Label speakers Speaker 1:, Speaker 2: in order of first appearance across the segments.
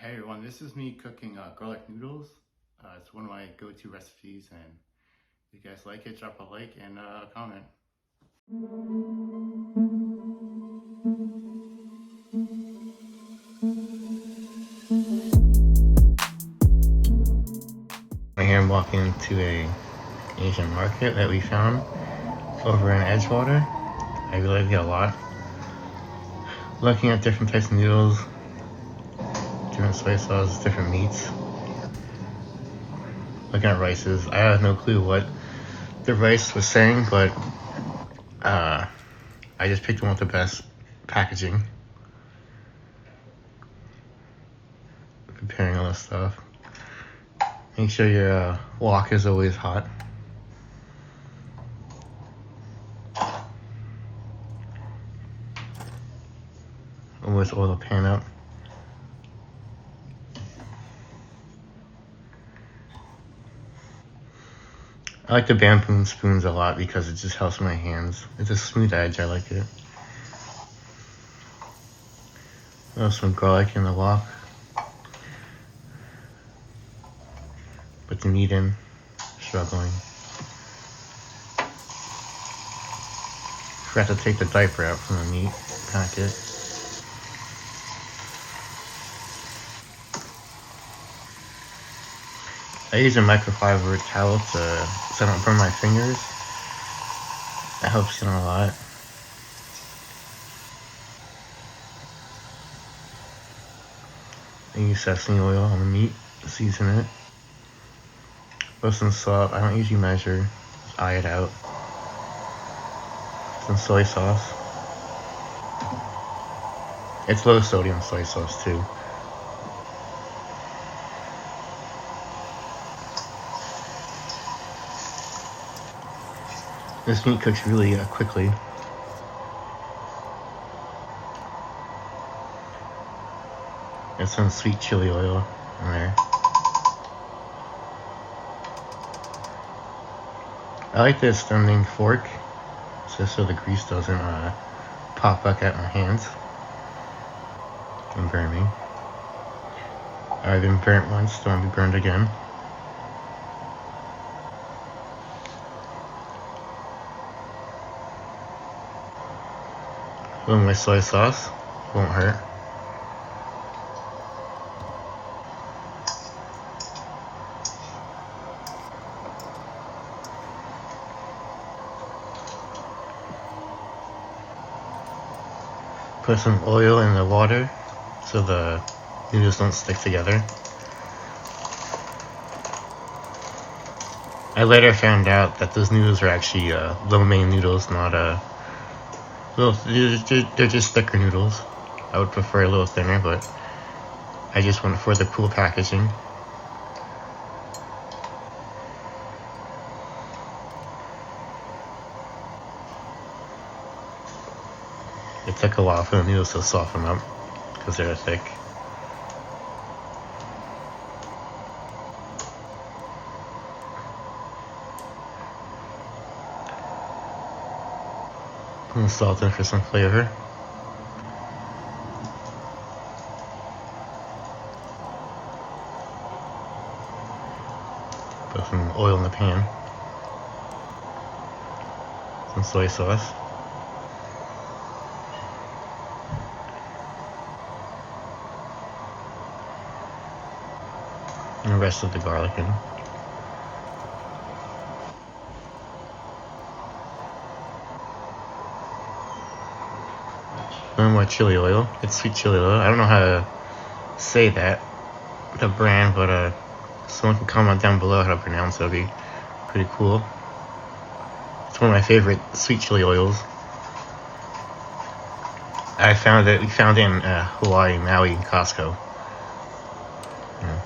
Speaker 1: Hey everyone, this is me cooking garlic noodles. It's one of my go-to recipes, and if you guys like it, drop a like and a comment. Here I'm walking into a Asian market that we found over in Edgewater. I really like it a lot. Looking at different types of noodles, different soy sauce, different meats. Looking at rices. I have no clue what the rice was saying, but I just picked one with the best packaging. Preparing all this stuff. Make sure your wok is always hot. Always oil the pan up. I like the bamboo spoons a lot because it just helps my hands. It's a smooth edge, I like it. Some garlic in the wok. Put the meat in, struggling. Forgot to take the diaper out from the meat packet. I use a microfiber towel so I don't burn my fingers. That helps a lot. I use sesame oil on the meat to season it. Put some salt. I don't usually measure, just eye it out. Some soy sauce. It's low sodium soy sauce too. This meat cooks really quickly. And some sweet chili oil in there. I like this standing fork just so the grease doesn't pop back at my hands and burn me. I've been burnt once, don't want to be burned again. A little more soy sauce, won't hurt. Put some oil in the water so the noodles don't stick together. I later found out that those noodles are actually lo mein noodles, not they're just thicker noodles. I would prefer a little thinner, but I just went for the cool packaging. It took a while for the noodles to soften up because they're thick. Put some salt in for some flavor. Put some oil in the pan. Some soy sauce. And the rest of the garlic in. A little more chili oil. It's sweet chili oil. I don't know how to say that, the brand, but someone can comment down below how to pronounce it. That'd be pretty cool. It's one of my favorite sweet chili oils. We found it in Hawaii, Maui, Costco. Yeah.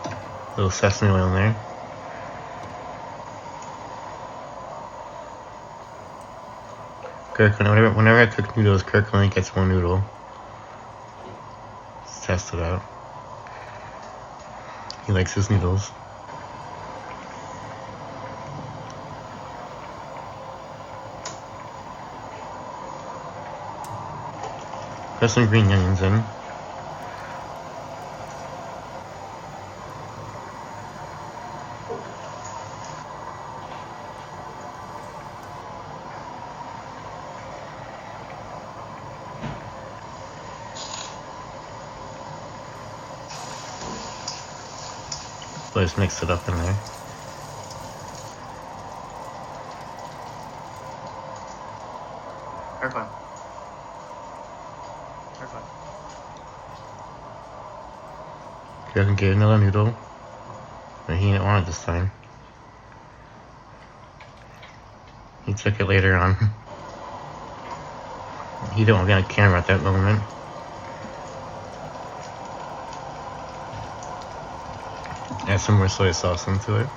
Speaker 1: A little sesame oil in there. Kirk, whenever I cook noodles, Kirk only gets one noodle. Let's test it out. He likes his noodles. Put some green onions in. So I just mix it up in there.
Speaker 2: Airplane. Airplane.
Speaker 1: Go ahead and get another noodle. But he didn't want it this time. He took it later on. He didn't want to be on camera at that moment. Add some more soy sauce into it.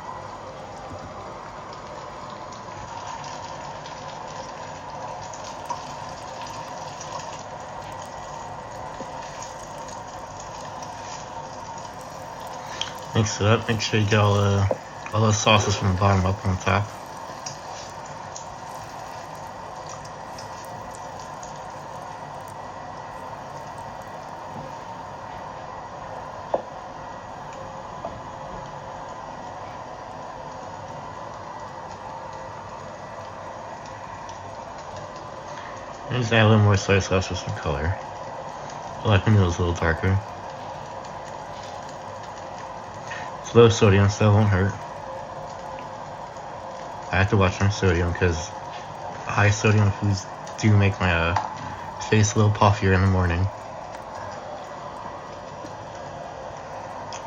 Speaker 1: Mix it up. Make sure you get all the sauces from the bottom up on top. And just add a little more soy sauce for some color. I like the noodles a little darker. It's low sodium, so it won't hurt. I have to watch my sodium because high sodium foods do make my face a little puffier in the morning.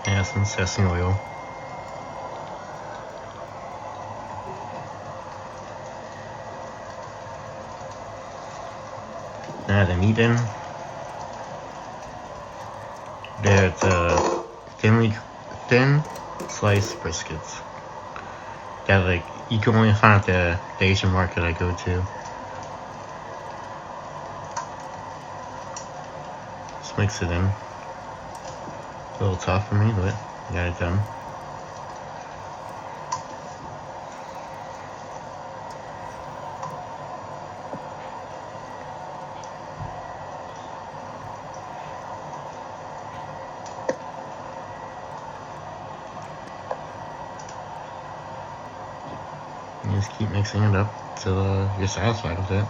Speaker 1: Add some sesame oil. Add the meat in. There's thin sliced briskets that like you can only find at the Asian market I go to. Just mix it in. It's a little tough for me, but I got it done. You just keep mixing it up till you're satisfied with it.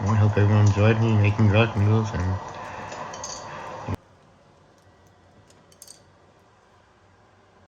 Speaker 1: I hope everyone enjoyed me making garlic noodles, and